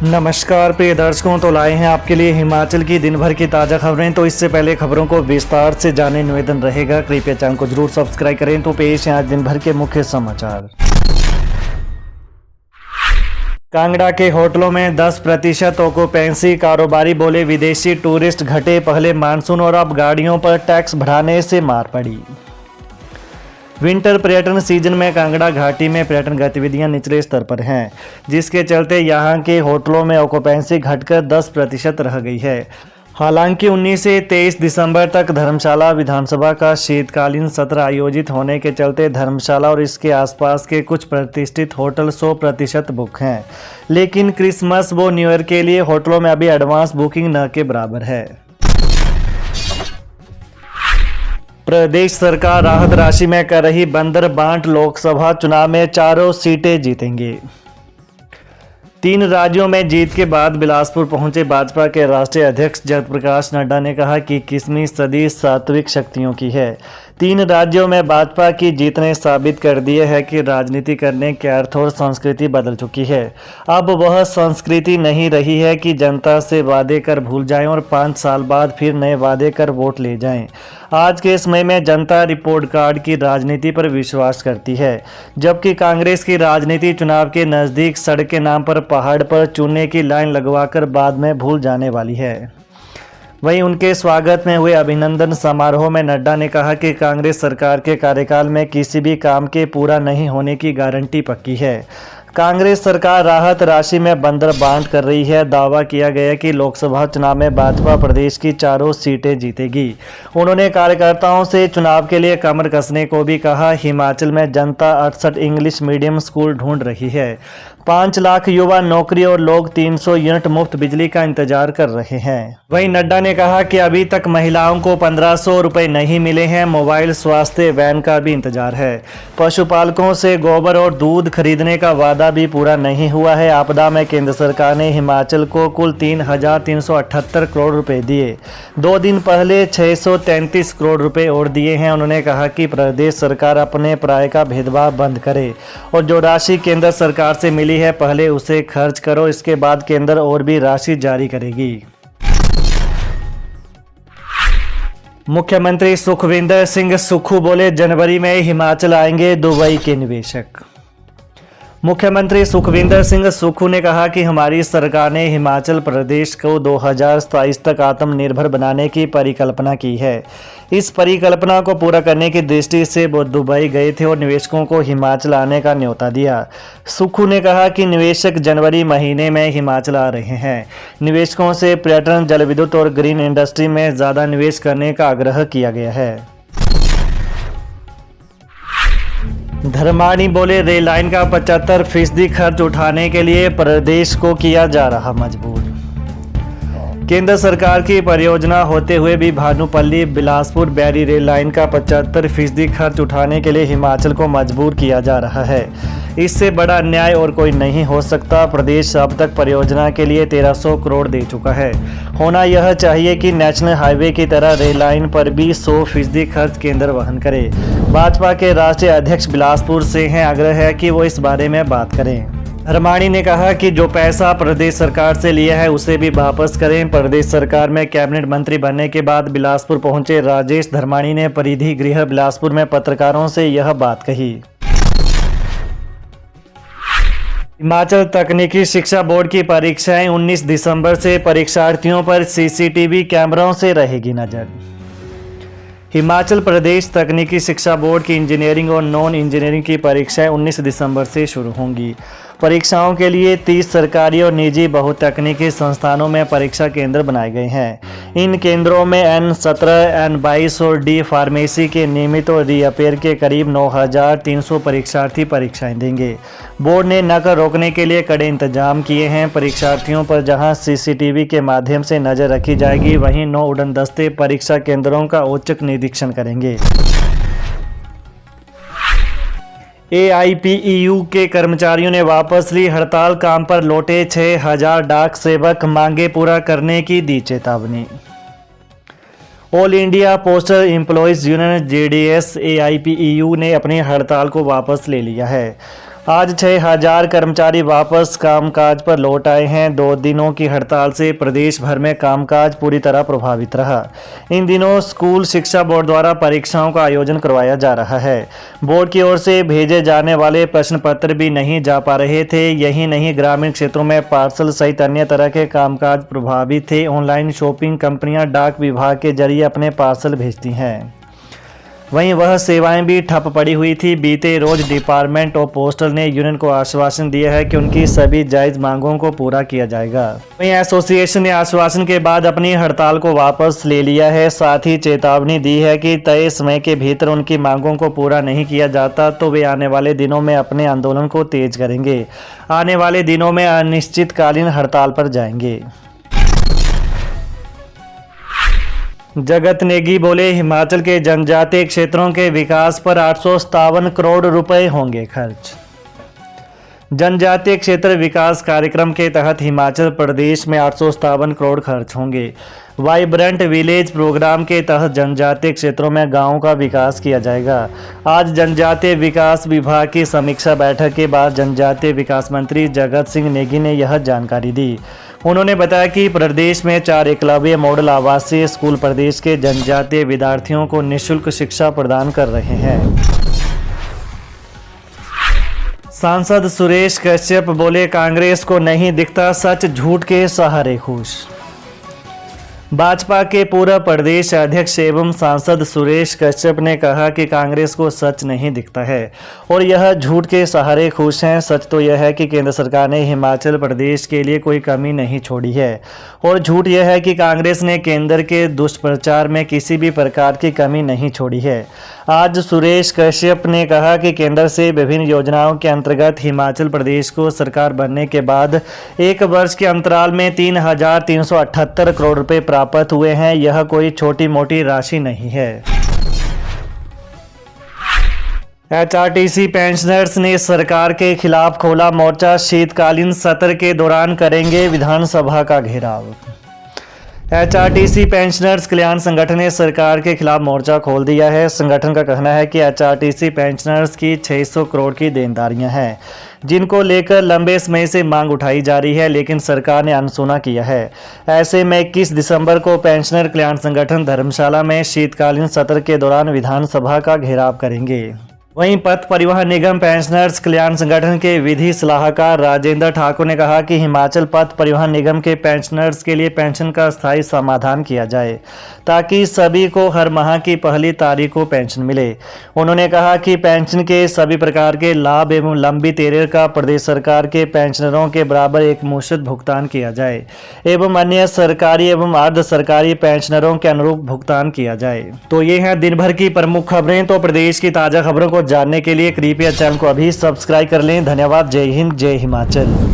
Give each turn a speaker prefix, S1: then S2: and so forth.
S1: नमस्कार प्रिय दर्शकों, तो लाए हैं आपके लिए हिमाचल की दिन भर की ताज़ा खबरें। तो इससे पहले खबरों को विस्तार से जाने निवेदन रहेगा, कृपया चैनल को जरूर सब्सक्राइब करें। तो पेश है आज दिन भर के मुख्य समाचार। कांगड़ा के होटलों में 10% ऑक्यूपेंसी, कारोबारी बोले विदेशी टूरिस्ट घटे पहले मानसून और अब गाड़ियों पर टैक्स बढ़ाने से मार पड़ी। विंटर पर्यटन सीजन में कांगड़ा घाटी में पर्यटन गतिविधियां निचले स्तर पर हैं, जिसके चलते यहां के होटलों में ऑक्यूपेंसी घटकर 10% रह गई है। हालांकि 19 से 23 दिसंबर तक धर्मशाला विधानसभा का शीतकालीन सत्र आयोजित होने के चलते धर्मशाला और इसके आसपास के कुछ प्रतिष्ठित होटल 100% बुक हैं, लेकिन क्रिसमस व न्यू ईयर के लिए होटलों में अभी एडवांस बुकिंग न के बराबर है। प्रदेश सरकार राहत राशि में कर रही बंदर बांट, लोकसभा चुनाव में चारों सीटें जीतेंगे। 3 राज्यों में जीत के बाद बिलासपुर पहुंचे भाजपा के राष्ट्रीय अध्यक्ष जगत प्रकाश नड्डा ने कहा कि 21वीं सदी सात्विक शक्तियों की है। 3 राज्यों में भाजपा की जीत ने साबित कर दिया है कि राजनीति करने के अर्थ और संस्कृति बदल चुकी है। अब वह संस्कृति नहीं रही है कि जनता से वादे कर भूल जाएं और 5 साल बाद फिर नए वादे कर वोट ले जाएं। आज के समय में जनता रिपोर्ट कार्ड की राजनीति पर विश्वास करती है, जबकि कांग्रेस की राजनीति चुनाव के नज़दीक सड़क के नाम पर पहाड़ पर चूने की लाइन लगवाकर बाद में भूल जाने वाली है। वहीं उनके स्वागत में हुए अभिनंदन समारोह में नड्डा ने कहा कि कांग्रेस सरकार के कार्यकाल में किसी भी काम के पूरा नहीं होने की गारंटी पक्की है। कांग्रेस सरकार राहत राशि में बंदर बांट कर रही है। दावा किया गया कि लोकसभा चुनाव में भाजपा प्रदेश की चारों सीटें जीतेगी। उन्होंने कार्यकर्ताओं से चुनाव के लिए कमर कसने को भी कहा। हिमाचल में जनता 68 इंग्लिश मीडियम स्कूल ढूंढ रही है। 5 लाख युवा नौकरी और लोग 300 यूनिट मुफ्त बिजली का इंतजार कर रहे हैं। वहीं नड्डा ने कहा कि अभी तक महिलाओं को 1500 रुपए नहीं मिले हैं। मोबाइल स्वास्थ्य वैन का भी इंतजार है। पशुपालकों से गोबर और दूध खरीदने का वादा भी पूरा नहीं हुआ है। आपदा में केंद्र सरकार ने हिमाचल को कुल 3,378 करोड़ रुपए दिए। 2 दिन पहले 633 करोड़ रुपए और दिए हैं। उन्होंने कहा कि प्रदेश सरकार अपने पराये का भेदभाव बंद करे और जो राशि केंद्र सरकार से मिली है पहले उसे खर्च करो, इसके बाद केंद्र और भी राशि जारी करेगी। मुख्यमंत्री सुखविंदर सिंह सुक्खू बोले जनवरी में हिमाचल आएंगे दुबई के निवेशक। मुख्यमंत्री सुखविंदर सिंह सुक्खू ने कहा कि हमारी सरकार ने हिमाचल प्रदेश को 2027 तक आत्मनिर्भर बनाने की परिकल्पना की है। इस परिकल्पना को पूरा करने की दृष्टि से वो दुबई गए थे और निवेशकों को हिमाचल आने का न्योता दिया। सुक्खू ने कहा कि निवेशक जनवरी महीने में हिमाचल आ रहे हैं। निवेशकों से पर्यटन, जल विद्युत और ग्रीन इंडस्ट्री में ज़्यादा निवेश करने का आग्रह किया गया है। धर्माणी बोले रेल लाइन का 75% खर्च उठाने के लिए प्रदेश को किया जा रहा मजबूर। केंद्र सरकार की परियोजना होते हुए भी भानुपल्ली बिलासपुर बैरी रेल लाइन का 75% खर्च उठाने के लिए हिमाचल को मजबूर किया जा रहा है। इससे बड़ा अन्याय और कोई नहीं हो सकता। प्रदेश अब तक परियोजना के लिए 1300 करोड़ दे चुका है। होना यह चाहिए कि नेशनल हाईवे की तरह रेल लाइन पर भी 100% खर्च केंद्र वहन करे। भाजपा के राष्ट्रीय अध्यक्ष बिलासपुर से हैं, आग्रह है कि वो इस बारे में बात करें। धर्माणी ने कहा कि जो पैसा प्रदेश सरकार से लिया है उसे भी वापस करें। प्रदेश सरकार में कैबिनेट मंत्री बनने के बाद बिलासपुर पहुंचे राजेश धर्माणी ने परिधि गृह बिलासपुर में पत्रकारों से यह बात कही। हिमाचल तकनीकी शिक्षा बोर्ड की परीक्षाएं 19 दिसंबर से परीक्षार्थियों पर सीसीटीवी कैमरों से रहेगी नजर। हिमाचल प्रदेश तकनीकी शिक्षा बोर्ड की इंजीनियरिंग और नॉन इंजीनियरिंग की परीक्षाएं 19 दिसंबर से शुरू होंगी। परीक्षाओं के लिए 30 सरकारी और निजी बहुतकनीकी संस्थानों में परीक्षा केंद्र बनाए गए हैं। इन केंद्रों में N17, N22 और डी फार्मेसी के नियमित और रीअपेयर के करीब 9,300 परीक्षार्थी परीक्षाएं देंगे। बोर्ड ने नकल रोकने के लिए कड़े इंतजाम किए हैं। परीक्षार्थियों पर जहां सीसीटीवी के माध्यम से नजर रखी जाएगी, वहीं 9 उड़न दस्ते परीक्षा केंद्रों का औचक निरीक्षण करेंगे। AIPEU के कर्मचारियों ने वापस ली हड़ताल, काम पर लौटे 6,000 डाक सेवक, मांगे पूरा करने की दी चेतावनी। All India postal employees union JDS AIPEU ने अपनी हड़ताल को वापस ले लिया है। आज 6,000 कर्मचारी वापस कामकाज पर लौट आए हैं। 2 दिनों की हड़ताल से प्रदेश भर में कामकाज पूरी तरह प्रभावित रहा। इन दिनों स्कूल शिक्षा बोर्ड द्वारा परीक्षाओं का आयोजन करवाया जा रहा है। बोर्ड की ओर से भेजे जाने वाले प्रश्न पत्र भी नहीं जा पा रहे थे। यही नहीं, ग्रामीण क्षेत्रों में पार्सल सहित अन्य तरह के कामकाज प्रभावित थे। ऑनलाइन शॉपिंग कंपनियां डाक विभाग के जरिए अपने पार्सल भेजती हैं, वहीं वह सेवाएं भी ठप पड़ी हुई थी। बीते रोज डिपार्टमेंट ऑफ पोस्टल ने यूनियन को आश्वासन दिया है कि उनकी सभी जायज मांगों को पूरा किया जाएगा। वहीं एसोसिएशन ने आश्वासन के बाद अपनी हड़ताल को वापस ले लिया है। साथ ही चेतावनी दी है कि तय समय के भीतर उनकी मांगों को पूरा नहीं किया जाता तो वे आने वाले दिनों में अपने आंदोलन को तेज करेंगे। आने वाले दिनों में अनिश्चितकालीन हड़ताल पर जाएंगे। जगत नेगी बोले, हिमाचल के जनजातीय क्षेत्रों के विकास पर 857 करोड़ रुपए होंगे खर्च। जनजातीय क्षेत्र विकास कार्यक्रम के तहत हिमाचल प्रदेश में 857 करोड़ खर्च होंगे। वाइब्रेंट विलेज प्रोग्राम के तहत जनजातीय क्षेत्रों में गांवों का विकास किया जाएगा। आज जनजातीय विकास विभाग की समीक्षा बैठक के बाद जनजातीय विकास मंत्री जगत सिंह नेगी ने यह जानकारी दी। उन्होंने बताया कि प्रदेश में 4 एकलव्य मॉडल आवासीय स्कूल प्रदेश के जनजातीय विद्यार्थियों को निःशुल्क शिक्षा प्रदान कर रहे हैं। सांसद सुरेश कश्यप बोले, कांग्रेस को नहीं दिखता सच, झूठ के सहारे खुश। भाजपा के पूर्व प्रदेश अध्यक्ष एवं सांसद सुरेश कश्यप ने कहा कि कांग्रेस को सच नहीं दिखता है और यह झूठ के सहारे खुश हैं। सच तो यह है कि केंद्र सरकार ने हिमाचल प्रदेश के लिए कोई कमी नहीं छोड़ी है और झूठ यह है कि कांग्रेस ने केंद्र के दुष्प्रचार में किसी भी प्रकार की कमी नहीं छोड़ी है। आज सुरेश कश्यप ने कहा कि केंद्र से विभिन्न योजनाओं के अंतर्गत हिमाचल प्रदेश को सरकार बनने के बाद 1 वर्ष के अंतराल में 3,378 करोड़ रुपए प्राप्त हुए हैं। यह कोई छोटी मोटी राशि नहीं है। एचआरटीसी पेंशनर्स ने सरकार के खिलाफ खोला मोर्चा। शीतकालीन सत्र के दौरान करेंगे विधानसभा का घेराव। एचआरटीसी पेंशनर्स कल्याण संगठन ने सरकार के खिलाफ मोर्चा खोल दिया है। संगठन का कहना है कि एचआरटीसी पेंशनर्स की 600 करोड़ की देनदारियां हैं, जिनको लेकर लंबे समय से मांग उठाई जा रही है, लेकिन सरकार ने अनसुना किया है। ऐसे में 21 दिसंबर को पेंशनर कल्याण संगठन धर्मशाला में शीतकालीन सत्र के दौरान विधानसभा का घेराव करेंगे। वहीं पथ परिवहन निगम पेंशनर्स कल्याण संगठन के विधि सलाहकार राजेंद्र ठाकुर ने कहा कि हिमाचल पथ परिवहन निगम के पेंशनर्स के लिए पेंशन का स्थायी समाधान किया जाए ताकि सभी को हर माह की पहली तारीख को पेंशन मिले। उन्होंने कहा कि पेंशन के सभी प्रकार के लाभ एवं लंबी तेरर का प्रदेश सरकार के पेंशनरों के बराबर एक मुश्त भुगतान किया जाए एवं अन्य सरकारी एवं अर्ध सरकारी पेंशनरों के अनुरूप भुगतान किया जाए। तो ये हैं दिन भर की प्रमुख खबरें। तो प्रदेश की ताज़ा खबरों को जानने के लिए कृपया चैनल को अभी सब्सक्राइब कर लें। धन्यवाद। जय हिंद, जय हिमाचल।